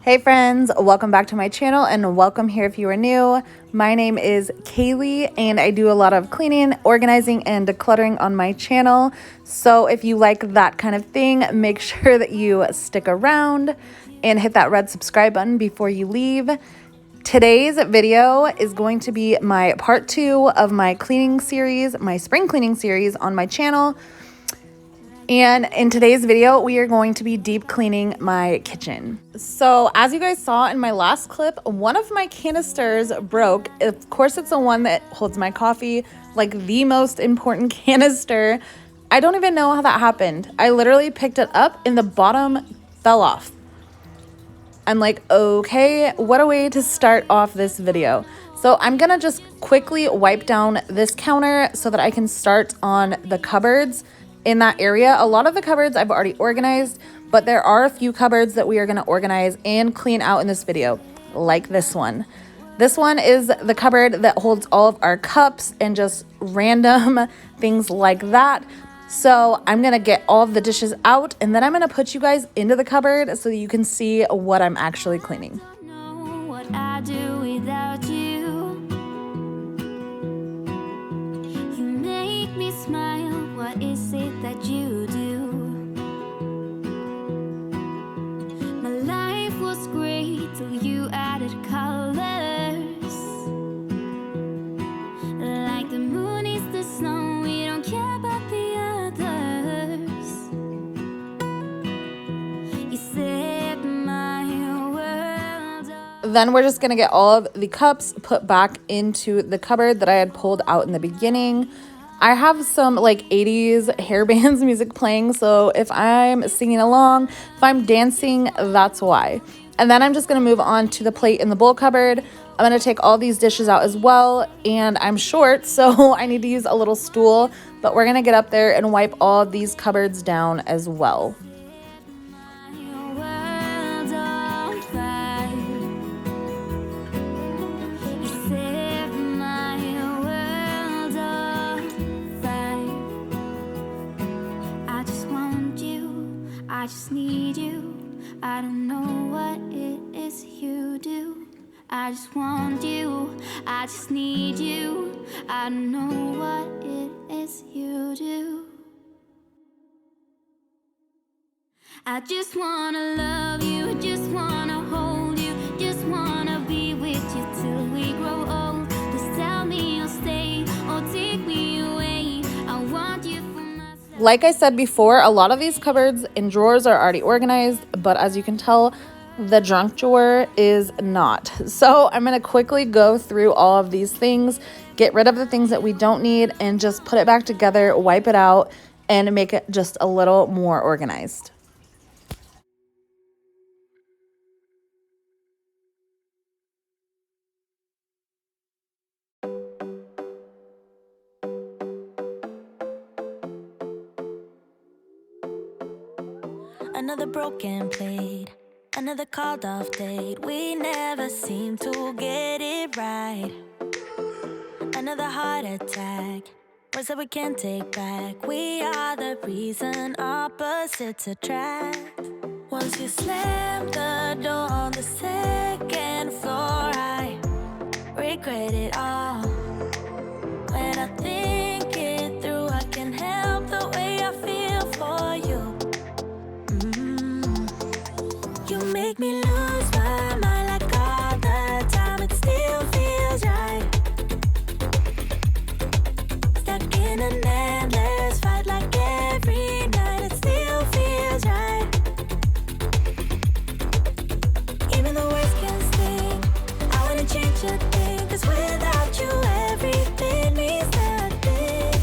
Hey friends, welcome back to my channel and welcome here if you are new. My name is Kaylee and I do a lot of cleaning, organizing, and decluttering on my channel. So if you like that kind of thing, make sure that you stick around and hit that red subscribe button before you leave. Today's video is going to be my part 2 of my cleaning series, my spring cleaning series on my channel. And in today's video, we are going to be deep cleaning my kitchen. So as you guys saw in my last clip, one of my canisters broke. Of course, it's the one that holds my coffee, like the most important canister. I don't even know how that happened. I literally picked it up and the bottom fell off. I'm like, okay, what a way to start off this video. So I'm gonna just quickly wipe down this counter so that I can start on the cupboards in that area. A lot of the cupboards I've already organized, but there are a few cupboards that we are gonna organize and clean out in this video, like this one. This one is the cupboard that holds all of our cups and just random things like that. So I'm gonna get all of the dishes out and then I'm gonna put you guys into the cupboard so that you can see what I'm actually cleaning. What I do without you. You make me smile. What is it that you do? My life was great till you added colors. Like the moon is the snow, we don't care about the others. You set my world up. Then we're just gonna get all of the cups put back into the cupboard that I had pulled out in the beginning. I have some like 80s hair bands music playing, so if I'm singing along, if I'm dancing, that's why. And then I'm just gonna move on to the plate in the bowl cupboard. I'm gonna take all these dishes out as well, and I'm short, so I need to use a little stool, but we're gonna get up there and wipe all of these cupboards down as well. I just need you. I don't know what it is you do. I just want you. I just need you. I don't know what it is you do. I just wanna love you. Just wanna hold you. Just wanna be with you till we grow old. Just tell me you'll stay or take me away. I want you. Like I said before, a lot of these cupboards and drawers are already organized, but as you can tell, the junk drawer is not. So I'm gonna quickly go through all of these things, get rid of the things that we don't need, and just put it back together, wipe it out, and make it just a little more organized. Another broken plate, another called off date. We never seem to get it right. Another heart attack, words that we can't take back. We are the reason opposites attract. Once you slam the door on the second floor, I regret it all. When I think it through, I can help the way I feel for you. You make me lose my mind like all the time. It still feels right. Stuck in an endless fight like every night. It still feels right. Even the words can sting. I wouldn't change a thing, 'cause without you everything means nothing.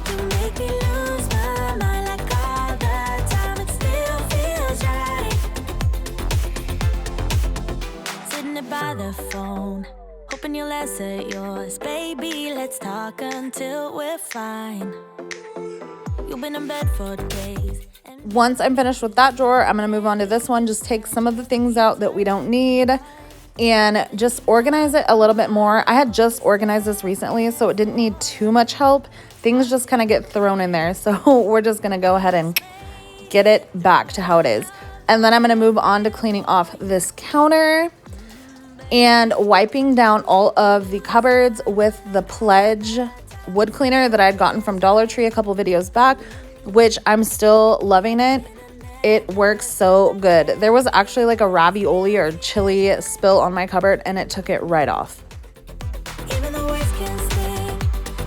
You make me lose my mind like all the time. It still feels right. By the phone, hoping you'll answer yours. Baby, let's talk until we're fine. You've been in bed for days. Once I'm finished with that drawer, I'm gonna move on to this one. Just take some of the things out that we don't need and just organize it a little bit more. I had just organized this recently, so it didn't need too much help. Things just kind of get thrown in there. So we're just gonna go ahead and get it back to how it is. And then I'm going to move on to cleaning off this counter and wiping down all of the cupboards with the Pledge wood cleaner that I had gotten from Dollar Tree a couple videos back, which I'm still loving it. It works so good. There was actually like a ravioli or chili spill on my cupboard and it took it right off. Even the words can stay.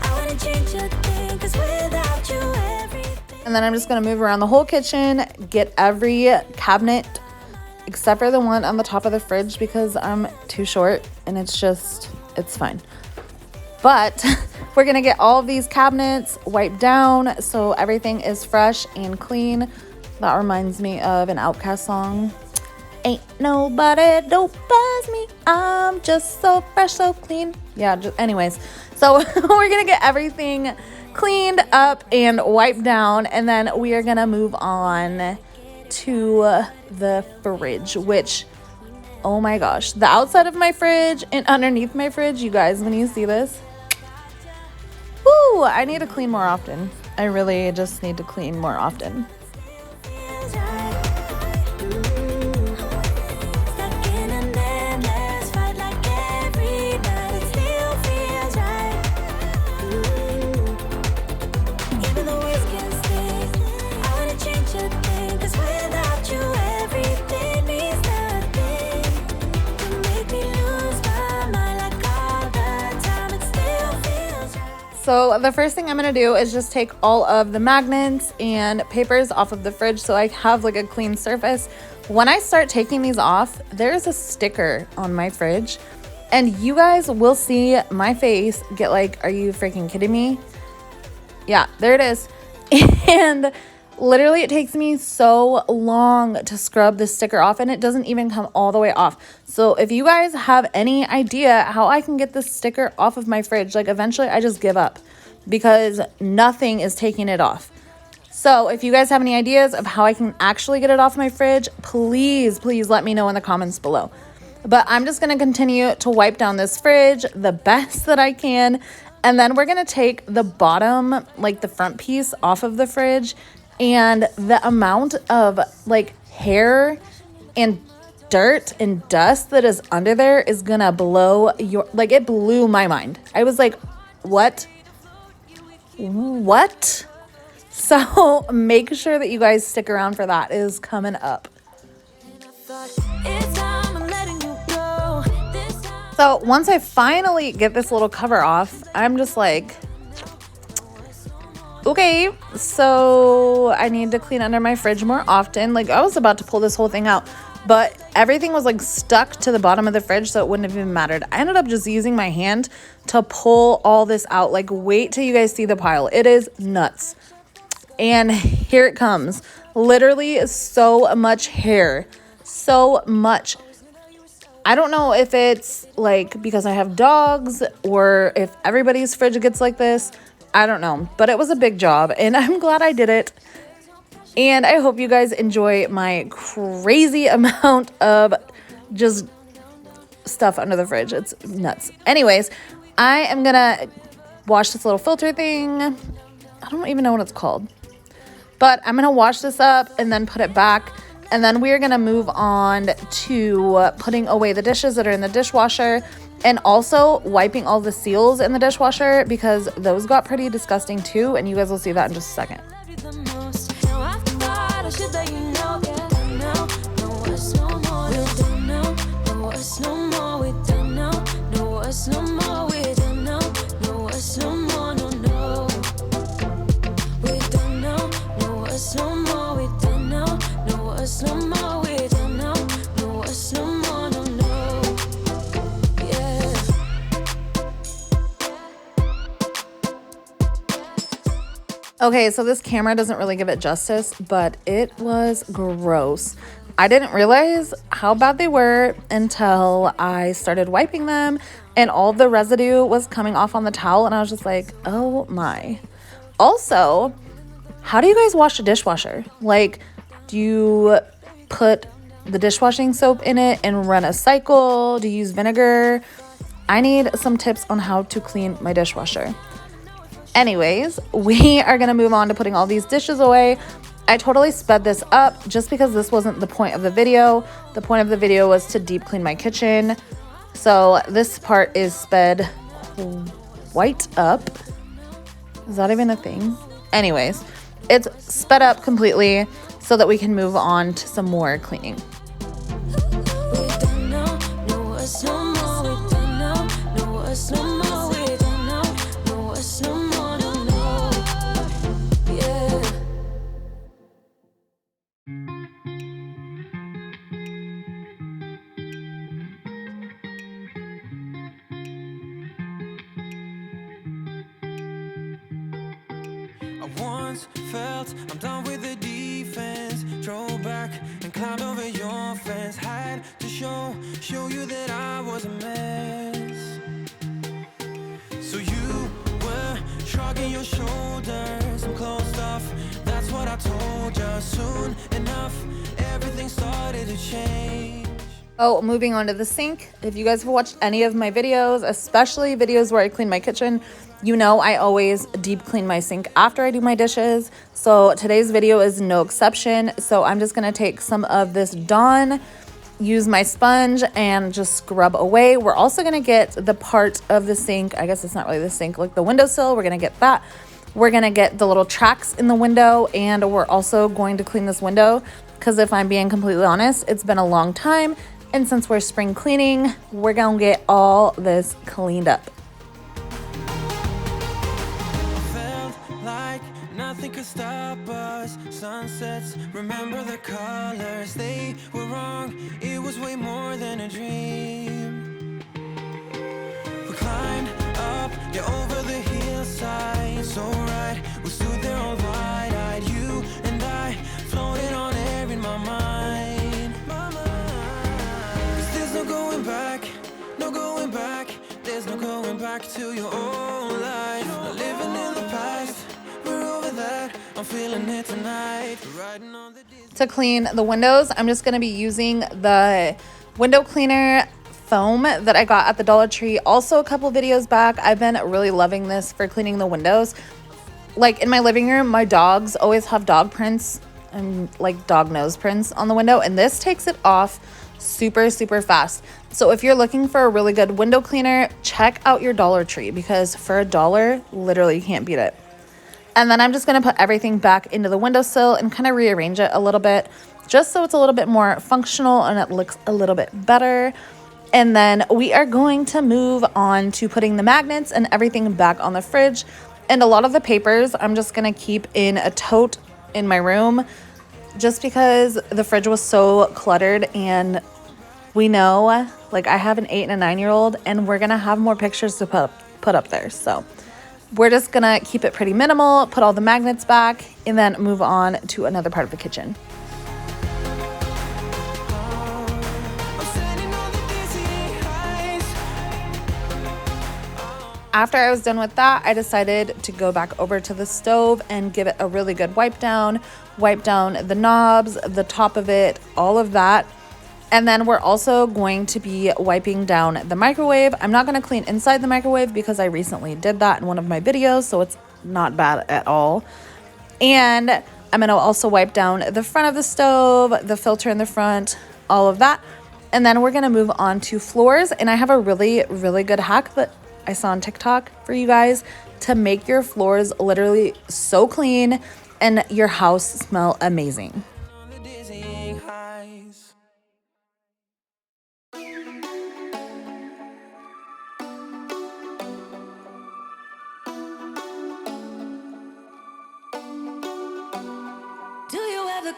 I wouldn't change a thing, 'cause without you everything. And then I'm just gonna move around the whole kitchen, get every cabinet except for the one on the top of the fridge because I'm too short and it's fine. But we're gonna get all of these cabinets wiped down so everything is fresh and clean. That reminds me of an Outkast song. Ain't nobody dope as me. I'm just so fresh, so clean. Yeah, anyways. So we're gonna get everything cleaned up and wiped down, and then we are gonna move on to the fridge, which, oh my gosh, the outside of my fridge and underneath my fridge, you guys, when you see this, whoo, I need to clean more often. I really just need to clean more often. Feels right. Stuck in an endless fight like every night. It still feels right. Even the words can stay. I wouldn't change a thing, 'cause without you everything means nothing. You make me lose my mind like all the time. It still feels right. So the first thing I'm gonna do is just take all of the magnets and papers off of the fridge so I have like a clean surface. When I start taking these off, there's a sticker on my fridge and you guys will see my face get like, are you freaking kidding me? Yeah, there it is. And literally it takes me so long to scrub this sticker off and it doesn't even come all the way off. So if you guys have any idea how I can get this sticker off of my fridge, like eventually I just give up because nothing is taking it off. So if you guys have any ideas of how I can actually get it off my fridge, please let me know in the comments below. But I'm just gonna continue to wipe down this fridge the best that I can. And then we're gonna take the bottom, like the front piece off of the fridge, and the amount of like hair and dirt and dust that is under there is gonna blow your, like it blew my mind. I was like, what? So make sure that you guys stick around for that. It is coming up. It's time I'm letting you go. This time. So once I finally get this little cover off, I'm just like, okay, so I need to clean under my fridge more often. Like I was about to pull this whole thing out, but everything was like stuck to the bottom of the fridge, so it wouldn't have even mattered. I ended up just using my hand to pull all this out. Like wait till you guys see the pile. It is nuts. And here it comes. Literally so much hair. So much. I don't know if it's like because I have dogs or if everybody's fridge gets like this. I don't know. But it was a big job and I'm glad I did it. And I hope you guys enjoy my crazy amount of just stuff under the fridge. It's nuts. Anyways, I am gonna wash this little filter thing. I don't even know what it's called. But I'm gonna wash this up and then put it back. And then we're gonna move on to putting away the dishes that are in the dishwasher and also wiping all the seals in the dishwasher because those got pretty disgusting too. And you guys will see that in just a second. Love you the most. Now I thought I should let you know. Yeah, no worse no more. We don't know. No worse no more. We don't know. No worse no more. We don't know. No worse no more. No. We don't know. No worse no more. We don't know. No worse no more. We don't know. No worse no more. No. Yeah. Okay, so this camera doesn't really give it justice, but it was gross. I didn't realize how bad they were until I started wiping them and all the residue was coming off on the towel and I was just like, oh my. Also, how do you guys wash a dishwasher? Like, do you put the dishwashing soap in it and run a cycle? Do you use vinegar? I need some tips on how to clean my dishwasher. Anyways, we are going to move on to putting all these dishes away. I totally sped this up just because this wasn't the point of the video. The point of the video was to deep clean my kitchen. So this part is sped quite up. Is that even a thing? Anyways, it's sped up completely so that we can move on to some more cleaning. Felt I'm done with the defense. Drove back and climbed over your fence. Had to show you that I was a mess. So you were shrugging your shoulders. I'm closed off, that's what I told you. Soon enough, everything started to change. Oh, moving on to the sink. If you guys have watched any of my videos, especially videos where I clean my kitchen, you know I always deep clean my sink after I do my dishes. So today's video is no exception. So I'm just gonna take some of this Dawn, use my sponge, and just scrub away. We're also gonna get the part of the sink, I guess it's not really the sink, like the windowsill, we're gonna get that. We're gonna get the little tracks in the window, and we're also going to clean this window because if I'm being completely honest, it's been a long time. And since we're spring cleaning, we're gonna get all this cleaned up. Nothing could stop us. Sunsets, remember the colors. They were wrong, it was way more than a dream. We climbed up, yeah, over the hillside. So right, we stood there all wide-eyed. You and I floated on air in my mind. 'Cause there's no going back, no going back. There's no going back to your old life. No living in the past. I'm feeling it tonight. To clean the windows, I'm just going to be using the window cleaner foam that I got at the Dollar Tree. Also a couple videos back, I've been really loving this for cleaning the windows. Like in my living room, my dogs always have dog prints and like dog nose prints on the window, and this takes it off super fast. So if you're looking for a really good window cleaner, check out your Dollar Tree because for $1, literally you can't beat it. And then I'm just going to put everything back into the windowsill and kind of rearrange it a little bit just so it's a little bit more functional and it looks a little bit better. And then we are going to move on to putting the magnets and everything back on the fridge. And a lot of the papers I'm just going to keep in a tote in my room just because the fridge was so cluttered, and we know, like, I have an 8 and a 9-year-old and we're going to have more pictures to put up there. So we're just gonna keep it pretty minimal, put all the magnets back, and then move on to another part of the kitchen. After I was done with that, I decided to go back over to the stove and give it a really good wipe down the knobs, the top of it, all of that. And then we're also going to be wiping down the microwave. I'm not going to clean inside the microwave because I recently did that in one of my videos, so it's not bad at all. And I'm going to also wipe down the front of the stove, the filter in the front, all of that. And then we're going to move on to floors. And I have a really good hack that I saw on TikTok for you guys to make your floors literally so clean and your house smell amazing.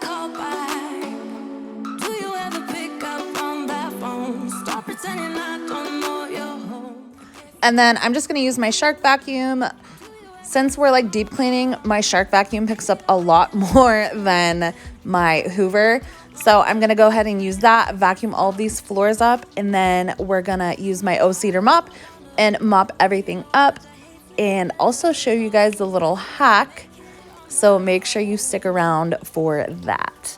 Call back? Do you ever pick up on that phone? Stop pretending I don't know you're home. And then I'm just going to use my Shark vacuum. Since we're like deep cleaning, my Shark vacuum picks up a lot more than my Hoover. So I'm going to go ahead and use that, vacuum all these floors up, and then we're going to use my O-Cedar mop and mop everything up and also show you guys the little hack. So make sure you stick around for that.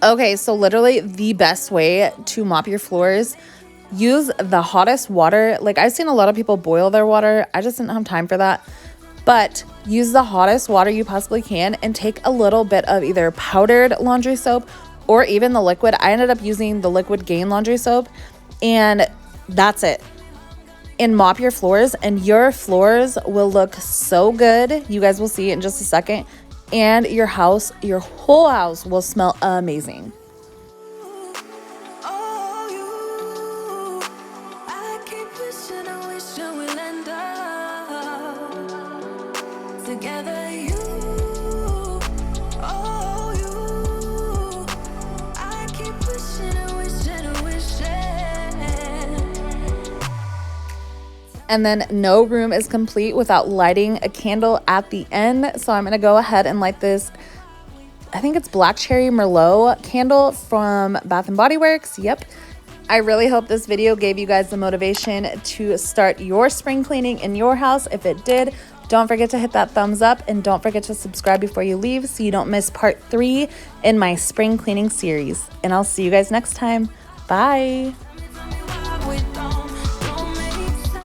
Okay, so literally the best way to mop your floors, use the hottest water. Like, I've seen a lot of people boil their water. I just didn't have time for that. But use the hottest water you possibly can and take a little bit of either powdered laundry soap or even the liquid. I ended up using the liquid Gain laundry soap, and that's it. And mop your floors, and your floors will look so good. You guys will see it in just a second. And your house, your whole house will smell amazing. And then no room is complete without lighting a candle at the end. So I'm gonna go ahead and light this, I think it's Black Cherry Merlot candle from Bath & Body Works. Yep. I really hope this video gave you guys the motivation to start your spring cleaning in your house. If it did, don't forget to hit that thumbs up and don't forget to subscribe before you leave so you don't miss part 3 in my spring cleaning series. And I'll see you guys next time. Bye.